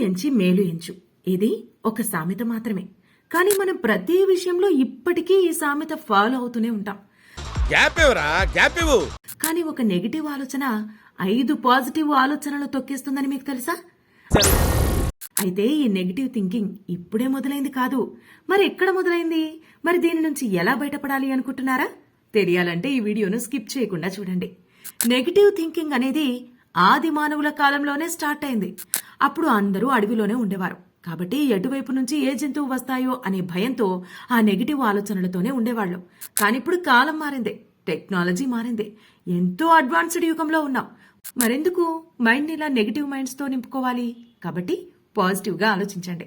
ఎంచి మేలు ఎంచు ఇది ఒక సామెత మాత్రమే. కానీ మనం ప్రతి విషయంలో ఇప్పటికీ ఈ సామెత ఫాలో అవుతూనే ఉంటాం. కానీ ఒక నెగిటివ్ ఆలోచన 5 పాజిటివ్ ఆలోచనలు తొక్కేస్తుందని మీకు తెలుసా? అయితే ఈ నెగిటివ్ థింకింగ్ ఇప్పుడే మొదలైంది కాదు. మరి ఎక్కడ మొదలైంది? మరి దీని నుంచి ఎలా బయటపడాలి అనుకుంటున్నారా? తెలియాలంటే ఈ వీడియోను స్కిప్ చేయకుండా చూడండి. నెగిటివ్ థింకింగ్ అనేది ఆది మానవుల కాలంలోనే స్టార్ట్ అయింది. అప్పుడు అందరూ అడవిలోనే ఉండేవారు కాబట్టి ఎటువైపు నుంచి ఏ జంతువు వస్తాయో అనే భయంతో ఆ నెగిటివ్ ఆలోచనలతోనే ఉండేవాళ్ళు. కానీ ఇప్పుడు కాలం మారింది, టెక్నాలజీ మారింది, ఎంతో అడ్వాన్స్డ్ యుగంలో ఉన్నాం. మరెందుకు మైండ్ ఇలా నెగిటివ్ మైండ్స్ తో నింపుకోవాలి? కాబట్టి పాజిటివ్ గా ఆలోచించండి.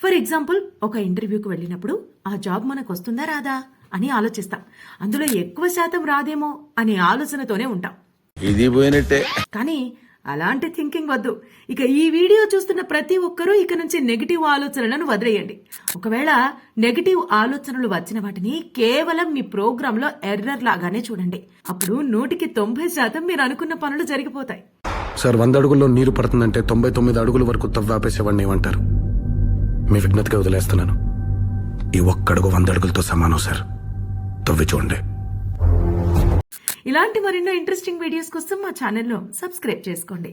ఫర్ ఎగ్జాంపుల్, ఒక ఇంటర్వ్యూకి వెళ్ళినప్పుడు ఆ జాబ్ మనకు వస్తుందా రాదా అని ఆలోచిస్తాం. అందులో ఎక్కువ శాతం రాదేమో అనే ఆలోచనతోనే ఉంటాం. ఇది పోయినట్టే. కానీ అలాంటి థింకింగ్ వద్దు. ఇక ఈ వీడియో చూస్తున్న ప్రతి ఒక్కరూ ఇక నుంచి నెగిటివ్ ఆలోచనలను వదిలేయండి. ఒకవేళ నెగిటివ్ ఆలోచనలు వచ్చిన వాటిని కేవలం మీ ప్రోగ్రామ్ లో ఎర్రర్ లాగానే చూడండి. అప్పుడు 100% మీరు అనుకున్న పనులు జరిగిపోతాయి. సార్, 100 అడుగుల్లో నీరు పడుతుందంటే 99 అడుగుల వరకు తవ్వాపేసేవాడిని ఏమంటారు? మీ విజ్ఞతగా వదిలేస్తున్నాను. ఈ ఒక్క అడుగు 100 అడుగులతో సమానం సార్. తవ్వి చూడండి. ఇలాంటి మరెన్నో ఇంట్రెస్టింగ్ వీడియోస్ కోసం మా ఛానల్లో సబ్స్క్రైబ్ చేసుకోండి.